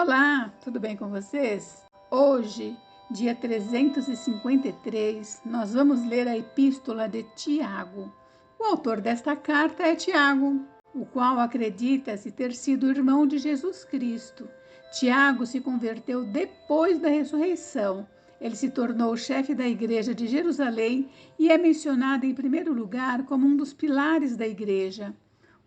Olá, tudo bem com vocês? Hoje, dia 353, nós vamos ler a Epístola de Tiago. O autor desta carta é Tiago, o qual acredita-se ter sido irmão de Jesus Cristo. Tiago se converteu depois da ressurreição. Ele se tornou chefe da igreja de Jerusalém e é mencionado em primeiro lugar como um dos pilares da igreja.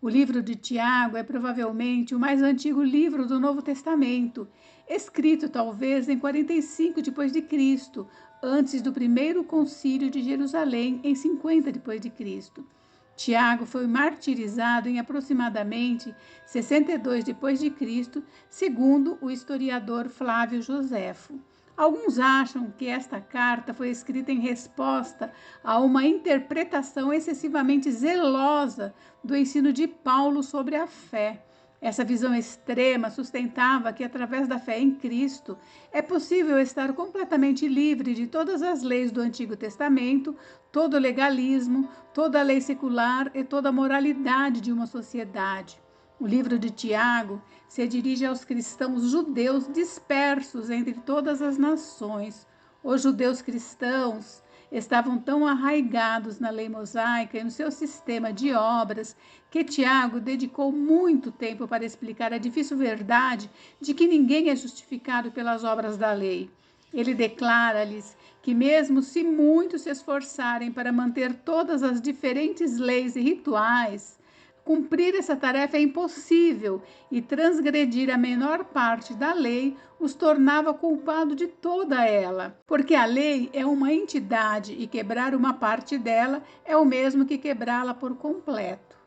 O livro de Tiago é provavelmente o mais antigo livro do Novo Testamento, escrito talvez em 45 depois de Cristo, antes do primeiro concílio de Jerusalém em 50 depois de Cristo. Tiago foi martirizado em aproximadamente 62 depois de Cristo, segundo o historiador Flávio Joséfo. Alguns acham que esta carta foi escrita em resposta a uma interpretação excessivamente zelosa do ensino de Paulo sobre a fé. Essa visão extrema sustentava que, através da fé em Cristo, é possível estar completamente livre de todas as leis do Antigo Testamento, todo o legalismo, toda a lei secular e toda a moralidade de uma sociedade. O livro de Tiago se dirige aos cristãos judeus dispersos entre todas as nações. Os judeus cristãos estavam tão arraigados na lei mosaica e no seu sistema de obras que Tiago dedicou muito tempo para explicar a difícil verdade de que ninguém é justificado pelas obras da lei. Ele declara-lhes que, mesmo se muitos se esforçarem para manter todas as diferentes leis e rituais, cumprir essa tarefa é impossível e transgredir a menor parte da lei os tornava culpado de toda ela, porque a lei é uma entidade e quebrar uma parte dela é o mesmo que quebrá-la por completo.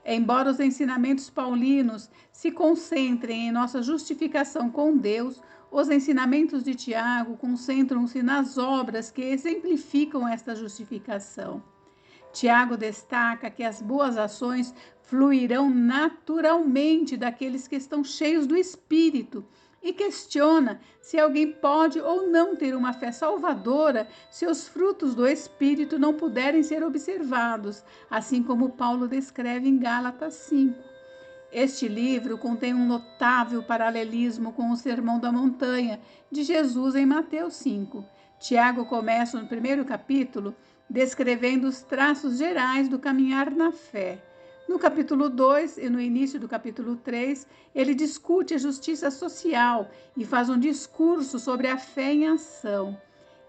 Embora os ensinamentos paulinos se concentrem em nossa justificação com Deus, os ensinamentos de Tiago concentram-se nas obras que exemplificam esta justificação. Tiago destaca que as boas ações fluirão naturalmente daqueles que estão cheios do Espírito e questiona se alguém pode ou não ter uma fé salvadora se os frutos do Espírito não puderem ser observados, assim como Paulo descreve em Gálatas 5. Este livro contém um notável paralelismo com o Sermão da Montanha de Jesus em Mateus 5. Tiago começa no primeiro capítulo descrevendo os traços gerais do caminhar na fé. No capítulo 2 e no início do capítulo 3, ele discute a justiça social e faz um discurso sobre a fé em ação.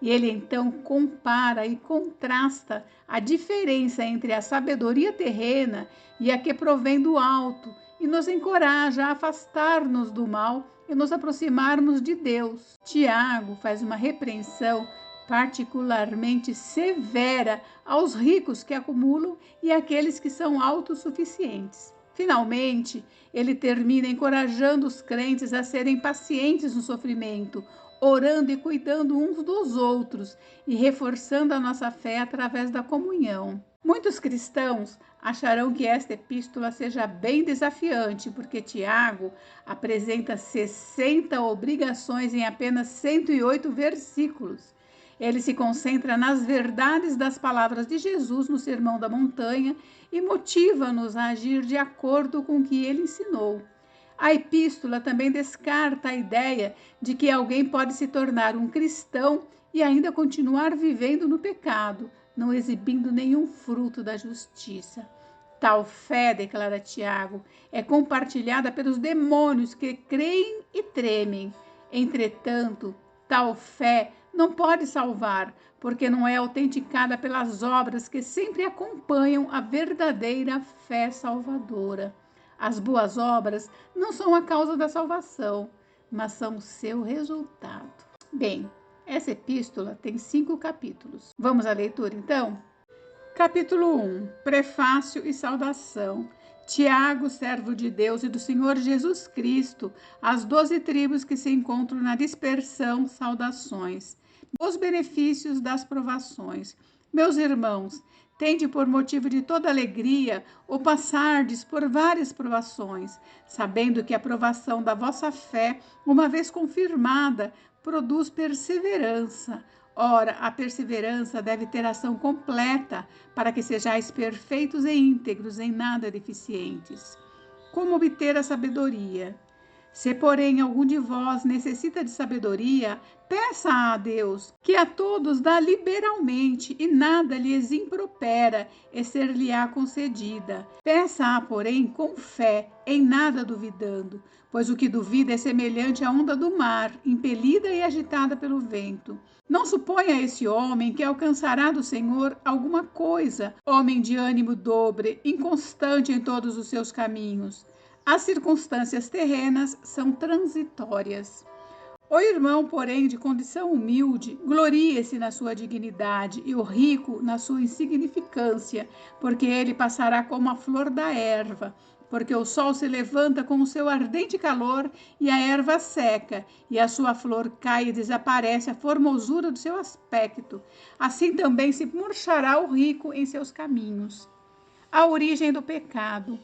E ele então compara e contrasta a diferença entre a sabedoria terrena e a que provém do alto e nos encoraja a afastar-nos do mal e nos aproximarmos de Deus. Tiago faz uma repreensão particularmente severa aos ricos que acumulam e àqueles que são autossuficientes. Finalmente, ele termina encorajando os crentes a serem pacientes no sofrimento, orando e cuidando uns dos outros e reforçando a nossa fé através da comunhão. Muitos cristãos acharão que esta epístola seja bem desafiante, porque Tiago apresenta 60 obrigações em apenas 108 versículos. Ele se concentra nas verdades das palavras de Jesus no Sermão da Montanha e motiva-nos a agir de acordo com o que ele ensinou. A epístola também descarta a ideia de que alguém pode se tornar um cristão e ainda continuar vivendo no pecado, não exibindo nenhum fruto da justiça. Tal fé, declara Tiago, é compartilhada pelos demônios que creem e tremem. Entretanto, tal fé não pode salvar, porque não é autenticada pelas obras que sempre acompanham a verdadeira fé salvadora. As boas obras não são a causa da salvação, mas são o seu resultado. Bem, essa epístola tem 5 capítulos. Vamos à leitura, então? Capítulo 1. Prefácio e saudação. Tiago, servo de Deus e do Senhor Jesus Cristo, às 12 tribos que se encontram na dispersão, saudações. Os benefícios das provações. Meus irmãos, tende por motivo de toda alegria o passardes por várias provações, sabendo que a provação da vossa fé, uma vez confirmada, produz perseverança. Ora, a perseverança deve ter ação completa, para que sejais perfeitos e íntegros, em nada deficientes. Como obter a sabedoria? Se, porém, algum de vós necessita de sabedoria, peça a Deus, que a todos dá liberalmente e nada lhes impropera, e ser-lhe-á concedida. Peça-a, porém, com fé, em nada duvidando, pois o que duvida é semelhante à onda do mar, impelida e agitada pelo vento. Não suponha esse homem que alcançará do Senhor alguma coisa, homem de ânimo dobre, inconstante em todos os seus caminhos. As circunstâncias terrenas são transitórias. O irmão, porém, de condição humilde, glorie-se na sua dignidade e o rico na sua insignificância, porque ele passará como a flor da erva, porque o sol se levanta com o seu ardente calor e a erva seca, e a sua flor cai e desaparece a formosura do seu aspecto. Assim também se murchará o rico em seus caminhos. A origem do pecado.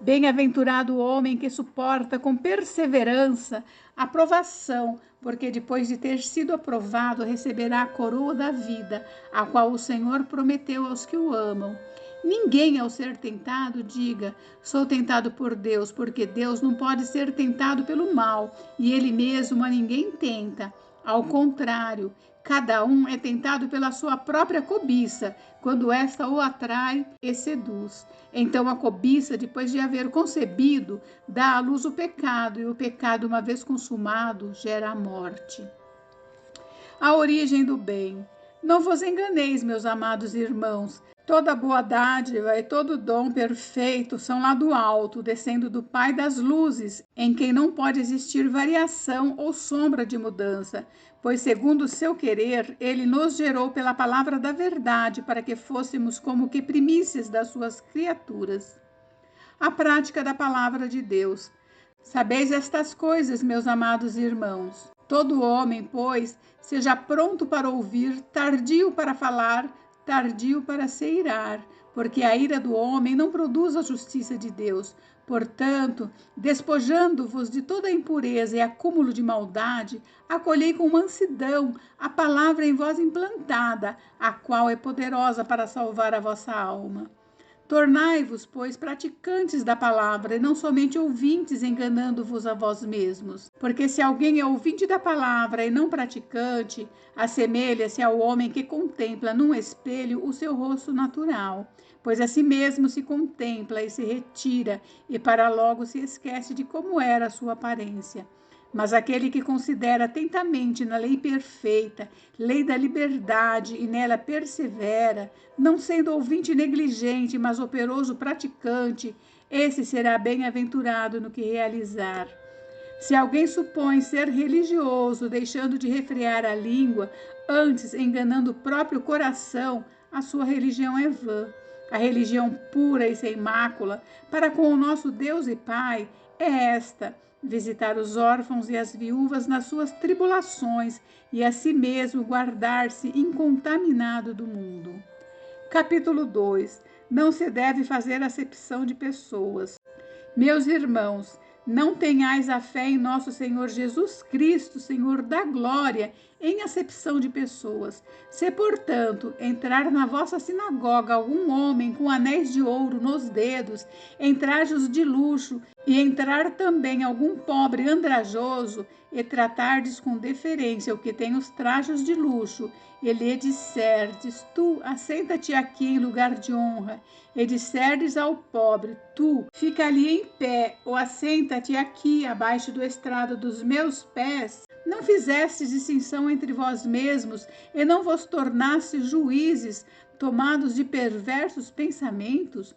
Bem-aventurado o homem que suporta com perseverança a provação, porque depois de ter sido aprovado, receberá a coroa da vida, a qual o Senhor prometeu aos que o amam. Ninguém, ao ser tentado, diga: sou tentado por Deus, porque Deus não pode ser tentado pelo mal, e ele mesmo a ninguém tenta. Ao contrário, cada um é tentado pela sua própria cobiça, quando esta o atrai e seduz. Então a cobiça, depois de haver concebido, dá à luz o pecado, e o pecado, uma vez consumado, gera a morte. A origem do bem. Não vos enganeis, meus amados irmãos. Toda boa dádiva e todo dom perfeito são lá do alto, descendo do Pai das luzes, em quem não pode existir variação ou sombra de mudança, pois, segundo o seu querer, ele nos gerou pela palavra da verdade, para que fôssemos como que primícias das suas criaturas. A prática da palavra de Deus. Sabeis estas coisas, meus amados irmãos. Todo homem, pois, seja pronto para ouvir, tardio para falar, tardio para se irar, porque a ira do homem não produz a justiça de Deus. Portanto, despojando-vos de toda a impureza e acúmulo de maldade, acolhei com mansidão a palavra em vós implantada, a qual é poderosa para salvar a vossa alma. Tornai-vos, pois, praticantes da palavra, e não somente ouvintes, enganando-vos a vós mesmos. Porque se alguém é ouvinte da palavra e não praticante, assemelha-se ao homem que contempla num espelho o seu rosto natural, pois a si mesmo se contempla e se retira, e para logo se esquece de como era a sua aparência. Mas aquele que considera atentamente na lei perfeita, lei da liberdade, e nela persevera, não sendo ouvinte negligente, mas operoso praticante, esse será bem-aventurado no que realizar. Se alguém supõe ser religioso, deixando de refrear a língua, antes enganando o próprio coração, a sua religião é vã. A religião pura e sem mácula, para com o nosso Deus e Pai, é esta: visitar os órfãos e as viúvas nas suas tribulações e a si mesmo guardar-se incontaminado do mundo. Capítulo 2. Não se deve fazer acepção de pessoas. Meus irmãos, não tenhais a fé em nosso Senhor Jesus Cristo, Senhor da glória, em acepção de pessoas. Se, portanto, entrar na vossa sinagoga algum homem com anéis de ouro nos dedos, em trajos de luxo, e entrar também algum pobre andrajoso, e tratardes com deferência o que tem os trajos de luxo, e lhe disserdes: tu, assenta-te aqui em lugar de honra, e disserdes ao pobre: tu, fica ali em pé, ou assenta-te aqui abaixo do estrado dos meus pés, não fizestes distinção entre vós mesmos, e não vos tornastes juízes, tomados de perversos pensamentos?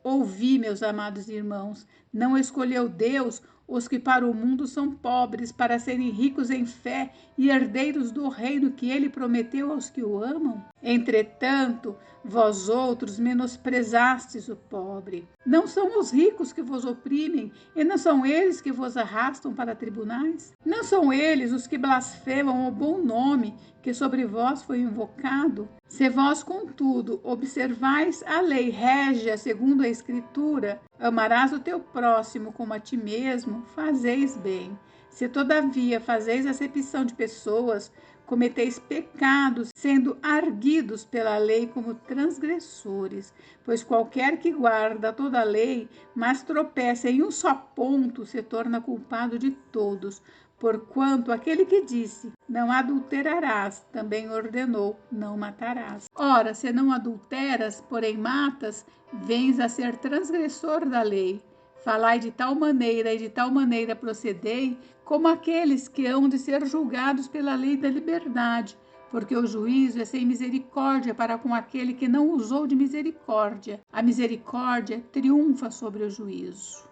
Ouvi, meus amados irmãos, não escolheu Deus os que para o mundo são pobres, para serem ricos em fé e herdeiros do reino que ele prometeu aos que o amam? Entretanto, vós outros menosprezastes o pobre. Não são os ricos que vos oprimem, e não são eles que vos arrastam para tribunais? Não são eles os que blasfemam o bom nome que sobre vós foi invocado? Se vós, contudo, observais a lei régia segundo a Escritura, amarás o teu próximo como a ti mesmo, fazeis bem. Se todavia fazeis acepção de pessoas, cometeis pecados, sendo arguidos pela lei como transgressores. Pois qualquer que guarda toda a lei, mas tropeça em um só ponto, se torna culpado de todos. Porquanto aquele que disse, não adulterarás, também ordenou, não matarás. Ora, se não adulteras, porém matas, vens a ser transgressor da lei. Falai de tal maneira e de tal maneira procedei, como aqueles que hão de ser julgados pela lei da liberdade, porque o juízo é sem misericórdia para com aquele que não usou de misericórdia. A misericórdia triunfa sobre o juízo.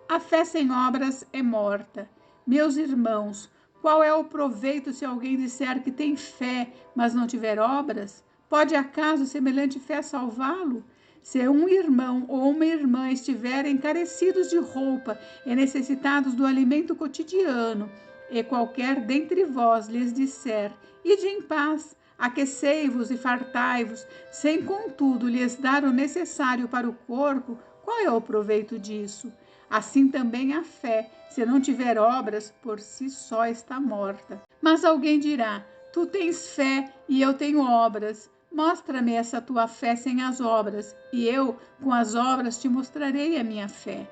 A fé sem obras é morta. Meus irmãos, qual é o proveito se alguém disser que tem fé, mas não tiver obras? Pode acaso semelhante fé salvá-lo? Se um irmão ou uma irmã estiverem carecidos de roupa e necessitados do alimento cotidiano, e qualquer dentre vós lhes disser, ide em paz, aquecei-vos e fartai-vos, sem contudo lhes dar o necessário para o corpo, qual é o proveito disso? Assim também a fé, se não tiver obras, por si só está morta. Mas alguém dirá, tu tens fé e eu tenho obras. Mostra-me essa tua fé sem as obras, e eu, com as obras, te mostrarei a minha fé.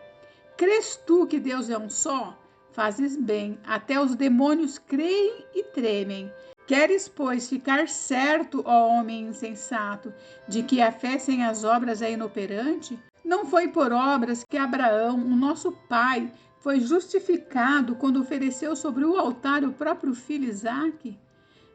Crês tu que Deus é um só? Fazes bem, até os demônios creem e tremem. Queres, pois, ficar certo, ó homem insensato, de que a fé sem as obras é inoperante? Não foi por obras que Abraão, o nosso pai, foi justificado quando ofereceu sobre o altar o próprio filho Isaque?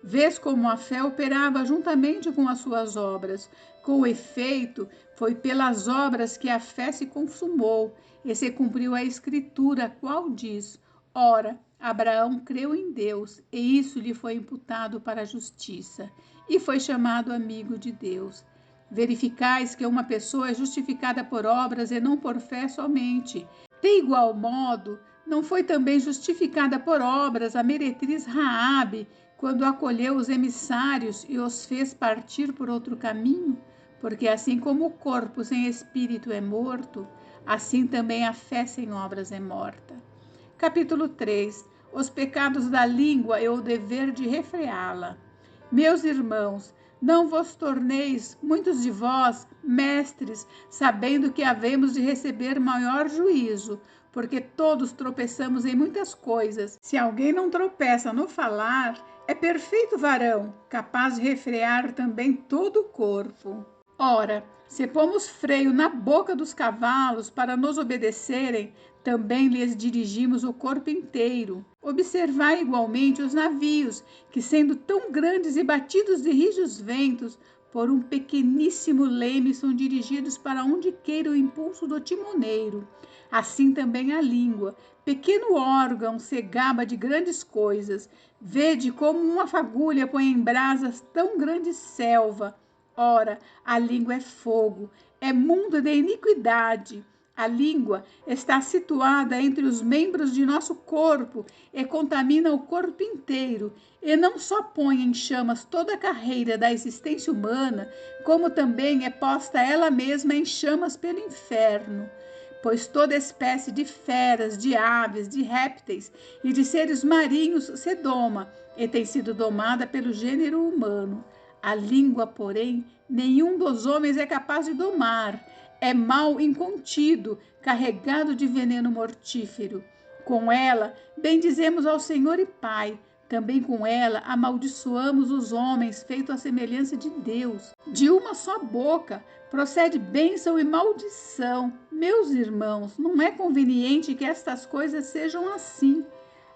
Vês como a fé operava juntamente com as suas obras. Com efeito, foi pelas obras que a fé se consumou e se cumpriu a escritura, a qual diz: ora, Abraão creu em Deus, e isso lhe foi imputado para a justiça, e foi chamado amigo de Deus. Verificais que uma pessoa é justificada por obras e não por fé somente. De igual modo, não foi também justificada por obras a meretriz Raabe, quando acolheu os emissários e os fez partir por outro caminho? Porque assim como o corpo sem espírito é morto, assim também a fé sem obras é morta. Capítulo 3. Os pecados da língua e o dever de refreá-la. Meus irmãos, não vos torneis, muitos de vós, mestres, sabendo que havemos de receber maior juízo, porque todos tropeçamos em muitas coisas. Se alguém não tropeça no falar, é perfeito varão, capaz de refrear também todo o corpo. Ora, se pomos freio na boca dos cavalos para nos obedecerem, também lhes dirigimos o corpo inteiro. Observai igualmente os navios, que sendo tão grandes e batidos de rijos ventos, por um pequeníssimo leme são dirigidos para onde queira o impulso do timoneiro. Assim também a língua, pequeno órgão, se gaba de grandes coisas. Vede como uma fagulha põe em brasas tão grande selva. Ora, a língua é fogo, é mundo de iniquidade. A língua está situada entre os membros de nosso corpo e contamina o corpo inteiro, e não só põe em chamas toda a carreira da existência humana, como também é posta ela mesma em chamas pelo inferno. Pois toda espécie de feras, de aves, de répteis e de seres marinhos se doma, e tem sido domada pelo gênero humano. A língua, porém, nenhum dos homens é capaz de domar. É mal incontido, carregado de veneno mortífero. Com ela, bendizemos ao Senhor e Pai. Também com ela, amaldiçoamos os homens, feitos à semelhança de Deus. De uma só boca procede bênção e maldição. Meus irmãos, não é conveniente que estas coisas sejam assim.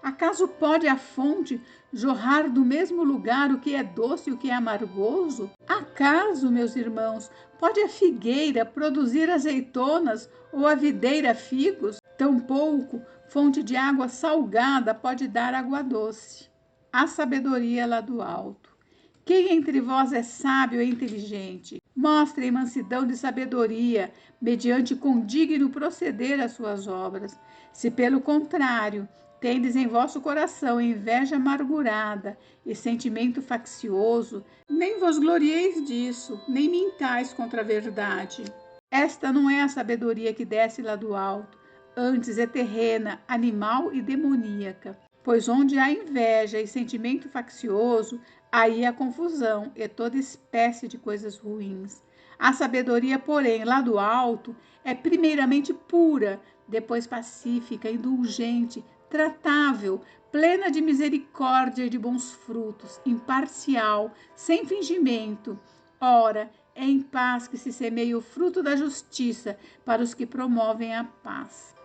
Acaso pode a fonte jorrar do mesmo lugar o que é doce e o que é amargoso? Acaso, meus irmãos, pode a figueira produzir azeitonas ou a videira figos? Tampouco fonte de água salgada pode dar água doce. A sabedoria lá do alto. Quem entre vós é sábio e inteligente? Mostrem mansidão de sabedoria, mediante condigno proceder às suas obras. Se, pelo contrário, tendes em vosso coração inveja amargurada e sentimento faccioso, nem vos glorieis disso, nem mintais contra a verdade. Esta não é a sabedoria que desce lá do alto, antes é terrena, animal e demoníaca. Pois onde há inveja e sentimento faccioso, aí há confusão e toda espécie de coisas ruins. A sabedoria, porém, lá do alto, é primeiramente pura, depois pacífica, indulgente, tratável, plena de misericórdia e de bons frutos, imparcial, sem fingimento. Ora, é em paz que se semeia o fruto da justiça para os que promovem a paz.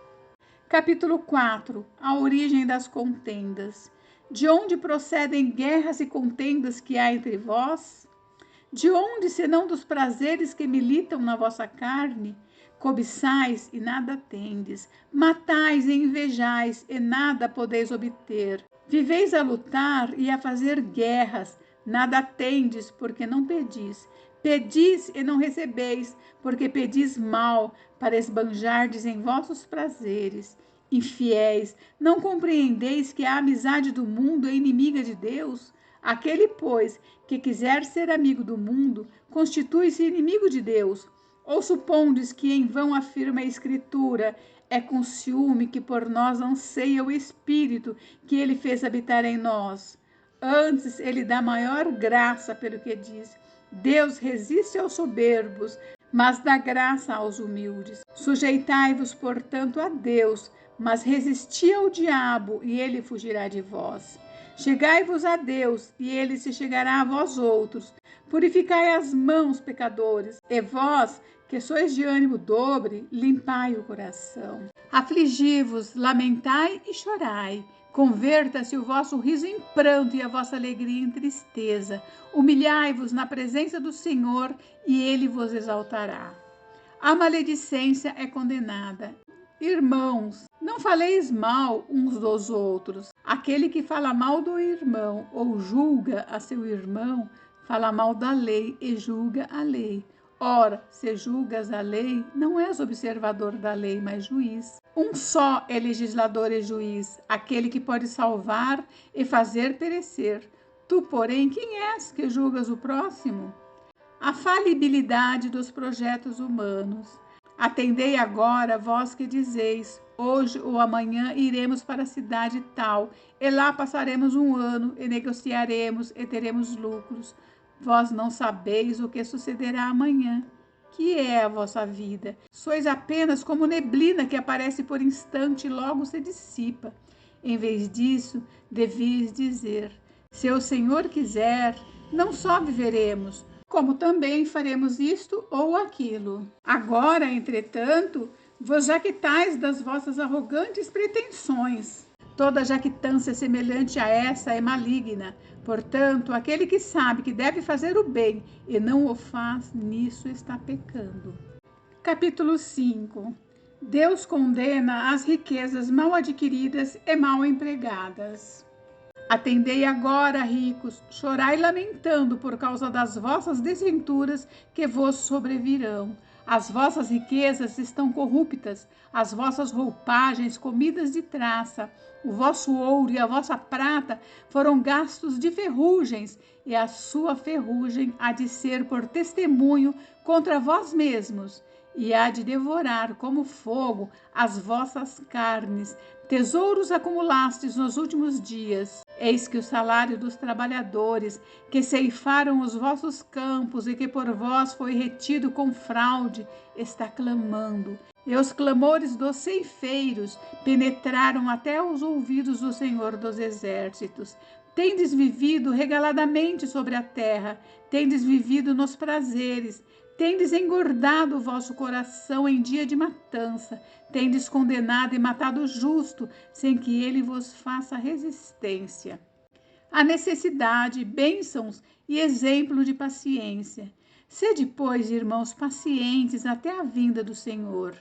Capítulo 4. A origem das contendas. De onde procedem guerras e contendas que há entre vós? De onde, senão dos prazeres que militam na vossa carne? Cobiçais e nada tendes, matais e invejais e nada podeis obter. Viveis a lutar e a fazer guerras, nada tendes porque não pedis. Pedis e não recebeis, porque pedis mal, para esbanjardes em vossos prazeres. Infiéis, não compreendeis que a amizade do mundo é inimiga de Deus? Aquele, pois, que quiser ser amigo do mundo, constitui-se inimigo de Deus. Ou supondes que em vão afirma a Escritura, é com ciúme que por nós anseia o Espírito que ele fez habitar em nós? Antes, ele dá maior graça pelo que diz. Deus resiste aos soberbos, mas dá graça aos humildes. Sujeitai-vos, portanto, a Deus, mas resisti ao diabo, e ele fugirá de vós. Chegai-vos a Deus, e ele se chegará a vós outros. Purificai as mãos, pecadores, e vós, que sois de ânimo dobre, limpai o coração. Afligi-vos, lamentai e chorai. Converta-se o vosso riso em pranto e a vossa alegria em tristeza. Humilhai-vos na presença do Senhor, e ele vos exaltará. A maledicência é condenada. Irmãos, não faleis mal uns dos outros. Aquele que fala mal do irmão ou julga a seu irmão, fala mal da lei e julga a lei. Ora, se julgas a lei, não és observador da lei, mas juiz. Um só é legislador e juiz, aquele que pode salvar e fazer perecer. Tu, porém, quem és que julgas o próximo? A falibilidade dos projetos humanos. Atendei agora, vós que dizeis, hoje ou amanhã iremos para a cidade tal, e lá passaremos um ano, e negociaremos, e teremos lucros. Vós não sabeis o que sucederá amanhã. Que é a vossa vida? Sois apenas como neblina que aparece por instante e logo se dissipa. Em vez disso, devias dizer, se o Senhor quiser, não só viveremos, como também faremos isto ou aquilo. Agora, entretanto, vos jactais das vossas arrogantes pretensões. Toda jactância semelhante a essa é maligna. Portanto, aquele que sabe que deve fazer o bem e não o faz, nisso está pecando. Capítulo 5. Deus condena as riquezas mal adquiridas e mal empregadas. Atendei agora, ricos, chorai lamentando por causa das vossas desventuras que vos sobrevirão. As vossas riquezas estão corruptas, as vossas roupagens comidas de traça. O vosso ouro e a vossa prata foram gastos de ferrugens, e a sua ferrugem há de ser por testemunho contra vós mesmos, e há de devorar como fogo as vossas carnes. Tesouros acumulastes nos últimos dias. Eis que o salário dos trabalhadores que ceifaram os vossos campos e que por vós foi retido com fraude, está clamando. E os clamores dos ceifeiros penetraram até os ouvidos do Senhor dos Exércitos. Tendes vivido regaladamente sobre a terra, tendes vivido nos prazeres, tendes engordado o vosso coração em dia de matança, tendes condenado e matado o justo, sem que ele vos faça resistência. A necessidade, bênçãos e exemplo de paciência. Sede, pois, irmãos, pacientes até a vinda do Senhor.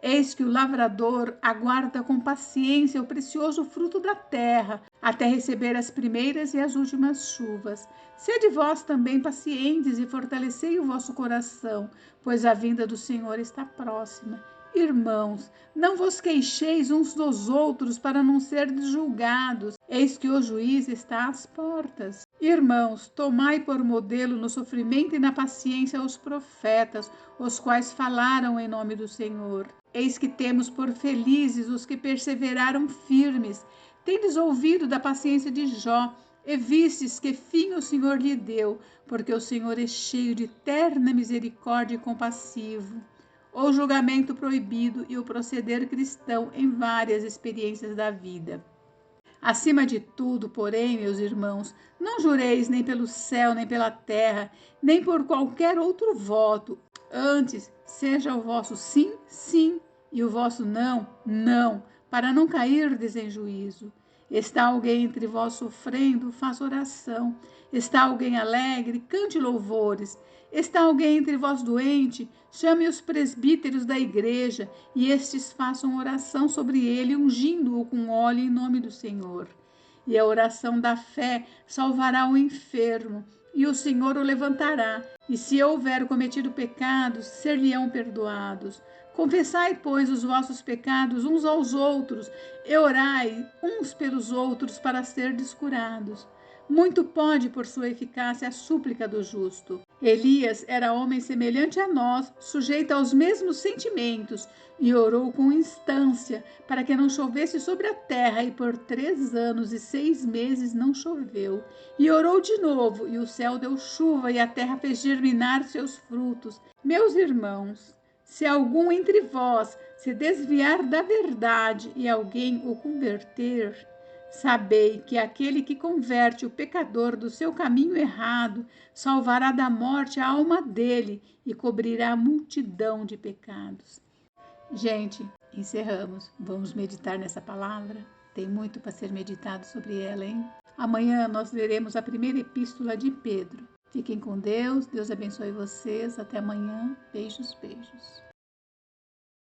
Eis que o lavrador aguarda com paciência o precioso fruto da terra, até receber as primeiras e as últimas chuvas. Sede vós também pacientes e fortalecei o vosso coração, pois a vinda do Senhor está próxima. Irmãos, não vos queixeis uns dos outros para não serdes julgados. Eis que o juiz está às portas. Irmãos, tomai por modelo no sofrimento e na paciência os profetas, os quais falaram em nome do Senhor. Eis que temos por felizes os que perseveraram firmes. Tendes ouvido da paciência de Jó, e vistes que fim o Senhor lhe deu, porque o Senhor é cheio de terna misericórdia e compassivo. O julgamento proibido e o proceder cristão em várias experiências da vida. Acima de tudo, porém, meus irmãos, não jureis nem pelo céu, nem pela terra, nem por qualquer outro voto. Antes, seja o vosso sim, sim, e o vosso não, não, para não cairdes em juízo. Está alguém entre vós sofrendo? Faça oração. Está alguém alegre? Cante louvores. Está alguém entre vós doente? Chame os presbíteros da igreja, e estes façam oração sobre ele, ungindo-o com óleo em nome do Senhor. E a oração da fé salvará o enfermo, e o Senhor o levantará. E se houver cometido pecados, ser-lhe-ão perdoados. Confessai, pois, os vossos pecados uns aos outros, e orai uns pelos outros para serdes curados. Muito pode, por sua eficácia, a súplica do justo. Elias era homem semelhante a nós, sujeito aos mesmos sentimentos, e orou com instância para que não chovesse sobre a terra, e por 3 anos e 6 meses não choveu. E orou de novo, e o céu deu chuva, e a terra fez germinar seus frutos. Meus irmãos, se algum entre vós se desviar da verdade e alguém o converter, sabei que aquele que converte o pecador do seu caminho errado salvará da morte a alma dele e cobrirá a multidão de pecados. Gente, encerramos. Vamos meditar nessa palavra? Tem muito para ser meditado sobre ela, hein? Amanhã nós leremos a primeira epístola de Pedro. Fiquem com Deus, Deus abençoe vocês. Até amanhã. Beijos, beijos.